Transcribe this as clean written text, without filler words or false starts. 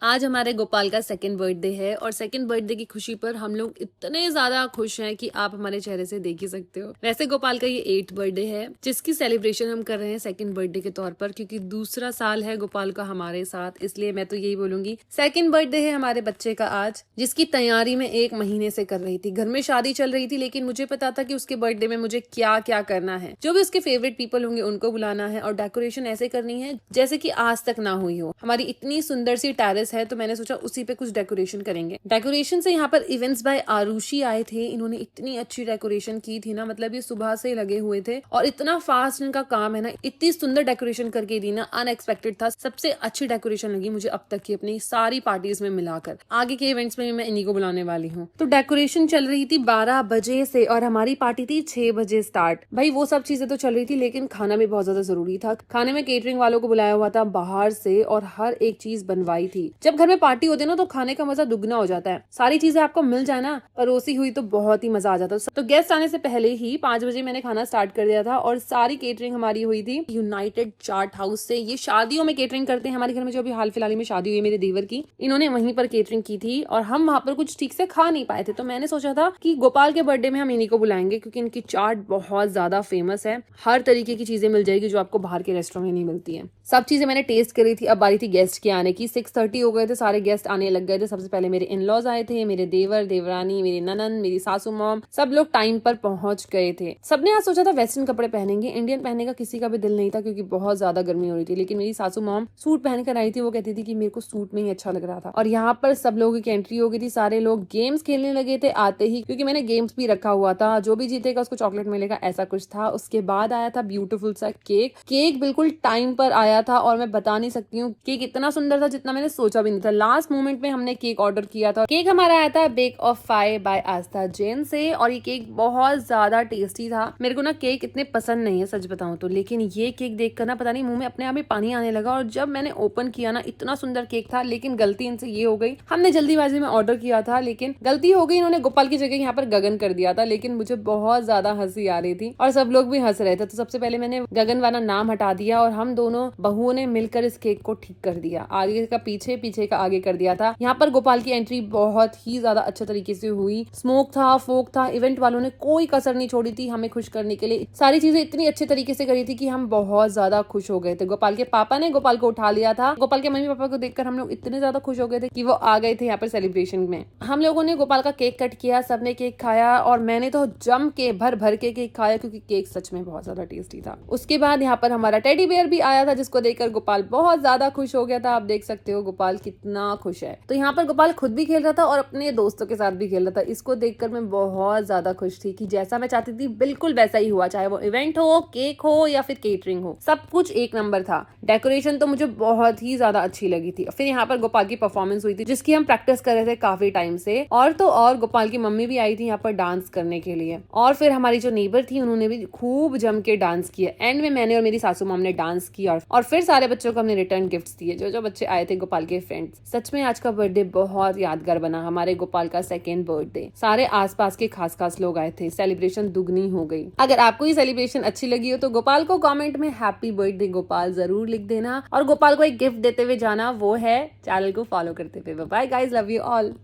आज हमारे गोपाल का सेकंड बर्थडे है और सेकंड बर्थडे की खुशी पर हम लोग इतने ज्यादा खुश हैं कि आप हमारे चेहरे से देख ही सकते हो। वैसे गोपाल का ये 8th बर्थडे है जिसकी सेलिब्रेशन हम कर रहे हैं सेकंड बर्थडे के तौर पर, क्योंकि दूसरा साल है गोपाल का हमारे साथ। इसलिए मैं तो यही बोलूंगी सेकंड बर्थडे है हमारे बच्चे का आज, जिसकी तैयारी में 1 महीने से कर रही थी। घर में शादी चल रही थी लेकिन मुझे पता था कि उसके बर्थडे में मुझे क्या क्या करना है। जो भी उसके फेवरेट पीपल होंगे उनको बुलाना है और डेकोरेशन ऐसे करनी है जैसे कि आज तक ना हुई हो। हमारी इतनी सुंदर सी टेरेस है तो मैंने सोचा उसी पे कुछ डेकोरेशन करेंगे। डेकोरेशन से यहाँ पर इवेंट्स बाय आरुषि आए थे। इन्होंने इतनी अच्छी डेकोरेशन की थी ना, मतलब ये सुबह से लगे हुए थे और इतना फास्ट इनका काम है ना, इतनी सुंदर डेकोरेशन करके दी ना, अनएक्सपेक्टेड था। सबसे अच्छी डेकोरेशन लगी मुझे अब तक की अपनी सारी पार्टीज में मिलाकर। आगे के इवेंट्स में मैं इन्हीं को बुलाने वाली हूँ। तो डेकोरेशन चल रही थी 12 बजे से और हमारी पार्टी थी 6 बजे स्टार्ट। भाई वो सब चीजें तो चल रही थी लेकिन खाना भी बहुत ज्यादा जरूरी था। खाने में केटरिंग वालों को बुलाया हुआ था बाहर से और हर एक चीज बनवाई थी। जब घर में पार्टी होती है ना तो खाने का मजा दुगना हो जाता है। सारी चीजें आपको मिल जाए ना परोसी हुई तो बहुत ही मजा आ जाता है। तो गेस्ट आने से पहले ही 5 बजे मैंने खाना स्टार्ट कर दिया था और सारी केटरिंग हमारी हुई थी यूनाइटेड चाट हाउस से। ये शादियों में केटरिंग करते हैं हमारे घर में। जो अभी हाल फिलहाल में शादी हुई मेरे देवर की, इन्होंने वहीं पर केटरिंग की थी और हम वहां पर कुछ ठीक से खा नहीं पाए थे। तो मैंने सोचा था कि गोपाल के बर्थडे में हम इन्हीं को बुलाएंगे क्योंकि इनकी चाट बहुत ज्यादा फेमस है। हर तरीके की चीजें मिल जाएगी जो आपको बाहर के रेस्टोरेंट में नहीं मिलती है। सब चीजें मैंने टेस्ट करी थी। अब बारी थी गेस्ट के आने की। 6:30 हो गए थे, सारे गेस्ट आने लग गए थे। सबसे पहले मेरे इन-लॉज आए थे, मेरे देवर देवरानी, मेरी ननन, मेरी सासू मॉम, सब लोग टाइम पर पहुंच गए थे। सबने आज सोचा था वेस्टर्न कपड़े पहनेंगे, इंडियन पहनने का किसी का भी दिल नहीं था क्योंकि बहुत ज्यादा गर्मी हो रही थी। लेकिन मेरी सासू मॉम सूट पहन कर आई थी। वो कहती थी कि मेरे को सूट में ही अच्छा लग रहा था। और यहाँ पर सब लोगों की एंट्री हो गई थी। सारे लोग गेम्स खेलने लगे थे आते ही, क्योंकि मैंने गेम्स भी रखा हुआ था। जो भी जीतेगा उसको चॉकलेट मिलेगा, ऐसा कुछ था। उसके बाद आया था ब्यूटीफुल सा केक बिल्कुल टाइम पर आया था और मैं बता नहीं सकती हूँ केक इतना सुंदर था जितना मैंने सोचा भी नहीं था। लास्ट मोमेंट में हमने केक ऑर्डर किया था। केक हमारा आया था बेक ऑफ फाई बाय आस्था जैन से और ये केक बहुत ज्यादा टेस्टी था। मेरे को ना केक इतने पसंद नहीं है सच बताऊं तो, लेकिन ये केक देखकर ना पता नहीं मुंह में अपने आप ही पानी आने लगा। और जब मैंने ओपन किया ना इतना सुंदर केक था, लेकिन गलती इनसे ये हो गई, हमने जल्दीबाजी में ऑर्डर किया था लेकिन गलती हो गई, इन्होंने गोपाल की जगह यहाँ पर गगन कर दिया था। लेकिन मुझे बहुत ज्यादा हंसी आ रही थी और सब लोग भी हंस रहे थे। तो सबसे पहले मैंने गगन वाला नाम हटा दिया और हम दोनों बहुओं ने मिलकर इस केक को ठीक कर दिया। आगे का पीछे, पीछे का आगे कर दिया था। यहाँ पर गोपाल की एंट्री बहुत ही ज्यादा अच्छे तरीके से हुई। स्मोक था, फोक था, इवेंट वालों ने कोई कसर नहीं छोड़ी थी हमें खुश करने के लिए। सारी चीजें इतनी अच्छे तरीके से करी थी कि हम बहुत ज्यादा खुश हो गए थे। गोपाल के पापा ने गोपाल को उठा लिया था। गोपाल के मम्मी पापा को देखकर हम लोग इतने ज्यादा खुश हो गए थे कि वो आ गए थे यहाँ पर सेलिब्रेशन में। हम लोगों ने गोपाल का केक कट किया, सबने केक खाया और मैंने तो जम के भर भर के केक खाया क्योंकि केक सच में बहुत ज्यादा टेस्टी था। उसके बाद यहाँ पर हमारा टेडी बेयर भी आया था जिसको देखकर गोपाल बहुत ज्यादा खुश हो गया था। आप देख सकते हो गोपाल कितना खुश है। तो यहाँ पर गोपाल खुद भी खेल रहा था और अपने दोस्तों के साथ भी खेल रहा था। इसको देखकर मैं बहुत ज्यादा खुश थी कि जैसा मैं चाहती थी बिल्कुल वैसा ही हुआ, चाहे वो इवेंट हो, केक हो या फिर केटरिंग हो, सब कुछ एक नंबर था। डेकोरेशन तो मुझे बहुत ही ज्यादा अच्छी लगी थी। फिर यहाँ पर गोपाल की परफॉर्मेंस हुई थी जिसकी हम प्रैक्टिस कर रहे थे काफी टाइम से। और तो और गोपाल की मम्मी भी आई थी यहाँ पर डांस करने के लिए और फिर हमारी जो नेबर थी उन्होंने भी खूब जम के डांस किया। एंड में मैंने और मेरी सासू मॉम ने डांस किया और फिर सारे बच्चों को हमने रिटर्न गिफ्ट्स दिए जो जो बच्चे आए थे गोपाल के फ्रेंड्स। सच में आज का बर्थडे बहुत यादगार बना। हमारे गोपाल का सेकेंड बर्थडे, सारे आसपास के खास खास लोग आए थे। सेलिब्रेशन दुगनी हो गई। अगर आपको ये सेलिब्रेशन अच्छी लगी हो तो गोपाल को कमेंट में हैप्पी बर्थडे गोपाल जरूर लिख देना और गोपाल को एक गिफ्ट देते हुए जाना, वो है चैनल को फॉलो करते हुए। Bye guys, love you all.